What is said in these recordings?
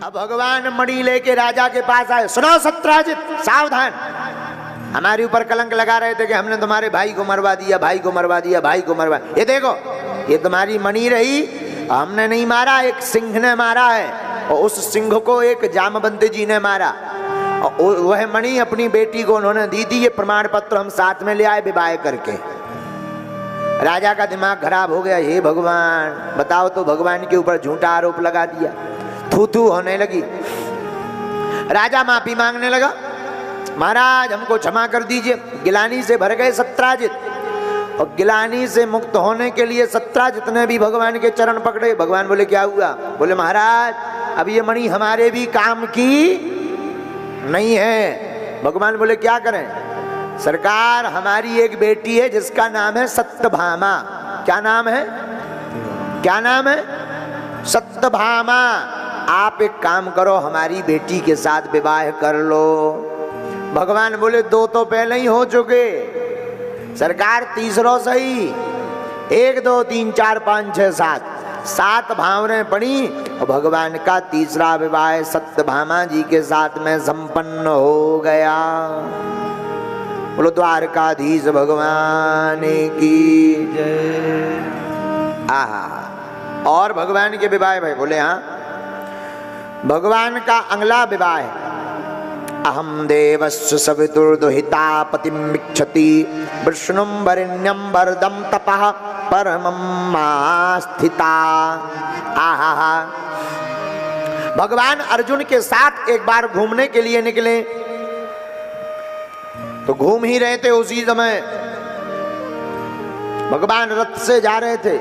अब भगवान मणि लेके राजा के पास आए। सुनो सत्राजित, सावधान, हमारे ऊपर कलंक लगा रहे थे कि हमने तुम्हारे भाई को मरवा दिया, भाई को मरवा दिया, भाई को मरवा। ये देखो, ये तुम्हारी मणि रही, हमने नहीं मारा, एक सिंह ने मारा है, और उस सिंह को एक जामवंत जी ने मारा, और वह मणि अपनी बेटी को उन्होंने दी थी। ये प्रमाण पत्र हम साथ में ले आए विवाह करके। राजा का दिमाग खराब हो गया। हे भगवान, बताओ तो, भगवान के ऊपर झूठा आरोप लगा दिया। थू थू होने लगी। राजा माफी मांगने लगा, महाराज हमको क्षमा कर दीजिए। गिलानी से भर गए सत्राजित, और गिलानी से मुक्त होने के लिए सत्राजित ने भी भगवान के चरण पकड़े। भगवान बोले क्या हुआ? बोले महाराज अब ये मणि हमारे भी काम की नहीं है। भगवान बोले क्या करें? सरकार, हमारी एक बेटी है जिसका नाम है सत्यभामा। क्या नाम है? क्या नाम है? सत्यभामा। आप एक काम करो, हमारी बेटी के साथ विवाह कर लो। भगवान बोले दो तो पहले ही हो चुके, सरकार तीसरो सही। 1 2 3 4 5 6 7 7 भावनें पड़ी, और भगवान का तीसरा विवाह सत्यभामा जी के साथ में संपन्न हो गया। बोलो द्वारकाधीश भगवान की जय। आहा, और भगवान के विवाह भाई बोले हाँ, भगवान का अगला विवाह है। अहम देवस्य सवितुर्दुहिता पतिमिच्छति विष्णुं वरेण्यं वरदं तपः परमं मास्थिता। आहा, भगवान अर्जुन के साथ एक बार घूमने के लिए निकले, तो घूम ही रहे थे। उसी समय भगवान रथ से जा रहे थे।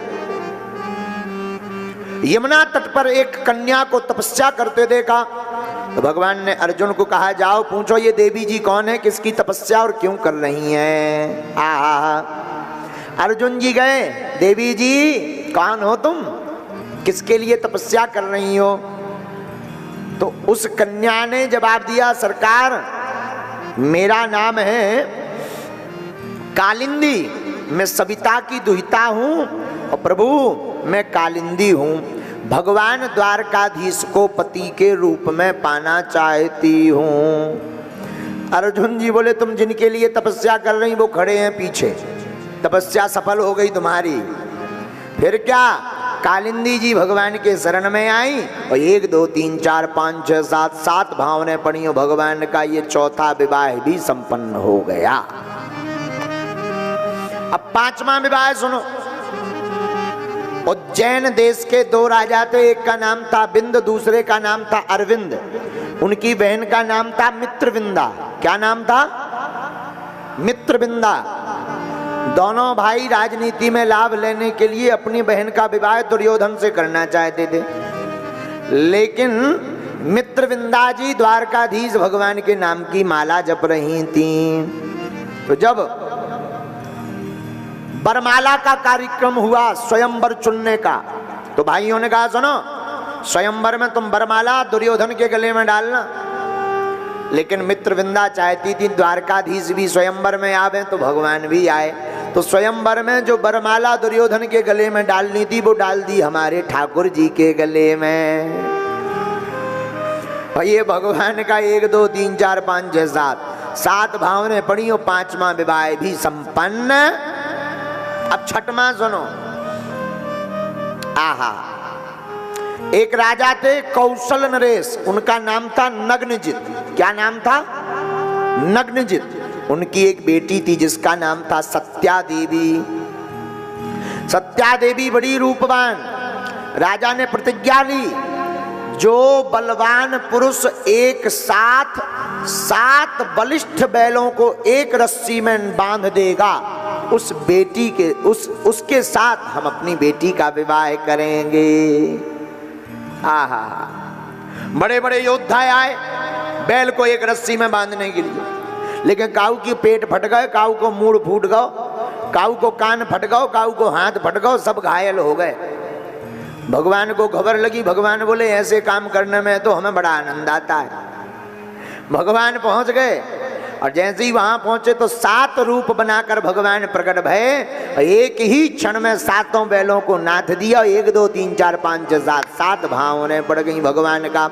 यमुना तट पर एक कन्या को तपस्या करते देखा, तो भगवान ने अर्जुन को कहा जाओ पूछो ये देवी जी कौन है, किसकी तपस्या और क्यों कर रही हैं। आहा, अर्जुन जी गए, देवी जी कौन हो तुम, किसके लिए तपस्या कर रही हो? तो उस कन्या ने जवाब दिया, सरकार मेरा नाम है कालिंदी, मैं सविता की दुहिता हूं, और प्रभु मैं कालिंदी हूं। भगवान द्वारकाधीश को पति के रूप में पाना चाहती हूं। अर्जुन जी बोले तुम जिनके लिए तपस्या कर रही वो खड़े हैं पीछे, तपस्या सफल हो गई तुम्हारी। फिर क्या? कालिंदी जी भगवान के शरण में आई, और 1 2 3 4 5 6 7 7 भावनें पड़ी, और भगवान का ये चौथा विवाह भी संपन्न हो गया। अब 5वां विवाह सुनो। उज्जैन देश के 2 राजा थे, एक का नाम था बिंद, दूसरे का नाम था अरविंद। उनकी बहन का नाम था मित्रविंदा। क्या नाम था? मित्रविंदा। दोनों भाई राजनीति में लाभ लेने के लिए अपनी बहन का विवाह दुर्योधन से करना चाहते थे, लेकिन मित्रविंदा जी द्वारकाधीश भगवान के नाम की माला जप रही थी। तो जब बरमाला का कार्यक्रम हुआ स्वयंवर चुनने का, तो भाइयों ने कहा सुनो, स्वयंवर में तुम बरमाला दुर्योधन के गले में डालना। लेकिन मित्रविंदा चाहती थी द्वारकाधीश भी स्वयंवर में आवे, तो भगवान भी आए। तो स्वयंवर में जो बरमाला दुर्योधन के गले में डालनी थी वो डाल दी हमारे ठाकुर जी के गले में। और ये भगवान का 1 2 3 4 5 6 7 भावनें पड़ी, और 5वां विवाह भी संपन्न। अब 6वां सुनो। आहा, एक राजा थे कौशल नरेश, उनका नाम था नग्नजित। क्या नाम था? नग्नजित। उनकी एक बेटी थी जिसका नाम था सत्या देवी। सत्या देवी बड़ी रूपवान। राजा ने प्रतिज्ञा ली, जो बलवान पुरुष एक साथ 7 बलिष्ठ बैलों को एक रस्सी में बांध देगा, उस बेटी के उसके साथ हम अपनी बेटी का विवाह करेंगे। आहा, बड़े बड़े योद्धा आए बैल को एक रस्सी में बांधने के लिए, लेकिन काऊ की पेट फट गए, काऊ को मूड़ फूट गए, काऊ को कान फट गए, काऊ को हाथ फट गए, सब घायल हो गए। भगवान को खबर लगी। भगवान बोले ऐसे काम करने में तो हमें बड़ा आनंद आता है। भगवान पहुंच गए, और जैसे ही वहां पहुंचे तो 7 रूप बनाकर भगवान प्रकट भये। एक ही क्षण में 7 बैलों को नाथ दिया। 1 2 3 4 5 6 7 भावनें पड़ गई भगवान का।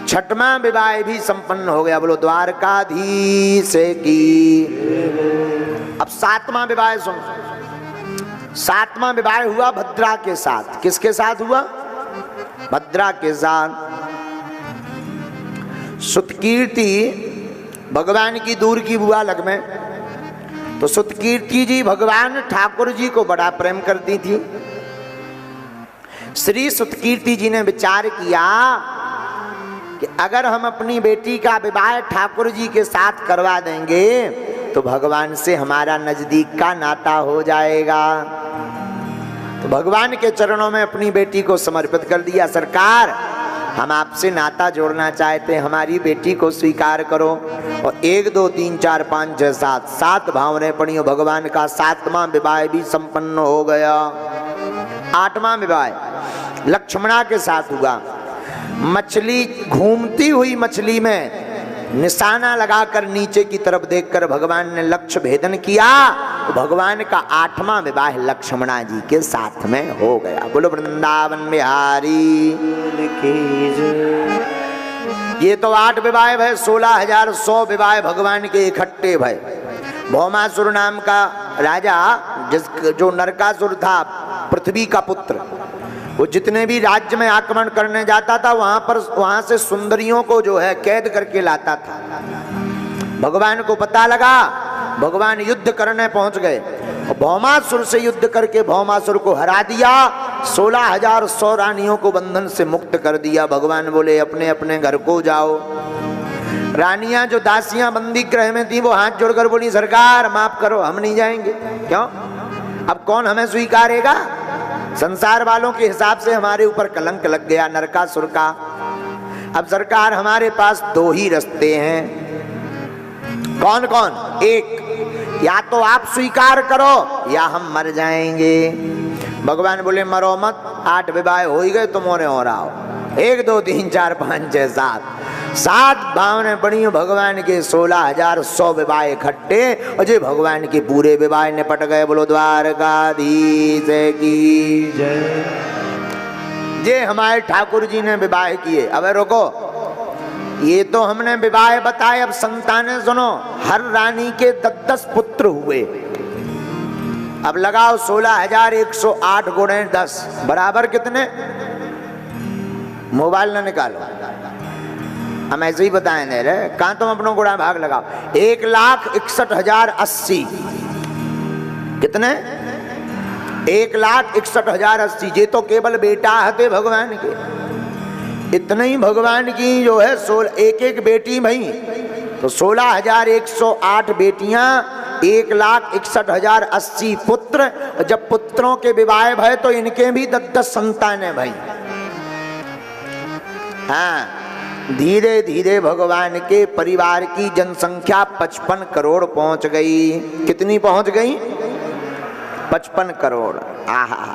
छठवां विवाह भी संपन्न हो गया। बोलो द्वारकाधीश की। अब सातवां विवाह सुनो। सातवां विवाह हुआ भद्रा के साथ। किसके साथ हुआ? भद्रा के साथ। सुतकीर्ति भगवान की दूर की बुआ लग में, तो सुतकीर्ति जी भगवान ठाकुर जी को बड़ा प्रेम करती थी। श्री सुतकीर्ति जी ने विचार किया कि अगर हम अपनी बेटी का विवाह ठाकुर जी के साथ करवा देंगे तो भगवान से हमारा नजदीक का नाता हो जाएगा। तो भगवान के चरणों में अपनी बेटी को समर्पित कर दिया। सरकार, हम आपसे नाता जोड़ना चाहते हैं, हमारी बेटी को स्वीकार करो। और 1 2 3 4 5 6 7 7 भावनाएं पड़ी। भगवान का सातवां विवाह भी संपन्न हो गया। आठवां विवाह लक्ष्मणा के साथ हुआ। मछली घूमती हुई मछली में निशाना लगाकर नीचे की तरफ देखकर भगवान ने लक्ष्य भेदन किया। तो भगवान का आठवां विवाह लक्ष्मणा जी के साथ में हो गया। बोलो वृंदावन बिहारी की जय। ये तो 8 विवाह भय। 16,100 विवाह भगवान के इकट्ठे भय। भौमासुर नाम का राजा, जो नरकासुर था, पृथ्वी का पुत्र, वो जितने भी राज्य में आक्रमण करने जाता था वहां से सुंदरियों को जो है कैद करके लाता था। भगवान को पता लगा, भगवान युद्ध करने पहुंच गए। भौमासुर से युद्ध करके भौमासुर को हरा दिया। 16,100 रानियों को बंधन से मुक्त कर दिया। भगवान बोले अपने अपने घर को जाओ। रानियां जो दासियां बंदी गृह में थी वो हाथ जोड़कर बोली सरकार माफ करो, हम नहीं जाएंगे। क्यों? अब कौन हमें स्वीकारेगा? संसार वालों के हिसाब से हमारे ऊपर कलंक लग गया नरकासुर का। अब सरकार हमारे पास 2 ही रास्ते हैं। कौन कौन? एक, या तो आप स्वीकार करो या हम मर जाएंगे। भगवान बोले मरो मत, 8 विवाह हो ही गए, तुम और आओ। 1 2 3 4 5 6 7 भावनें पड़ी। भगवान के 16,100 विवाह इकट्ठे और जे भगवान के पूरे विवाह निपट गए। बोलो द्वारकाधीश की जय। जे हमारे ठाकुर जी ने विवाह किए। अब रुको, ये तो हमने विवाह बताए, अब संतानें सुनो। हर रानी के 10 पुत्र हुए। अब लगाओ 16,108 गुणे 10 बराबर कितने? मोबाइल ना निकालो, हम ऐसे ही बताएं दे रहे। कहां तुम अपनों गुणा भाग लगाओ। 1,61,080 कितने? 1,61,080। ये तो केवल बेटा हते भगवान के। इतने ही भगवान की जो है एक एक बेटी भई, तो 16,108 बेटियां, 1,61,080 पुत्र। जब पुत्रों के विवाह भय तो इनके भी 10 संतानें भई। हाँ, धीरे धीरे भगवान के परिवार की जनसंख्या 55 करोड़ पहुंच गई। कितनी पहुंच गई? 55 करोड़। आहा।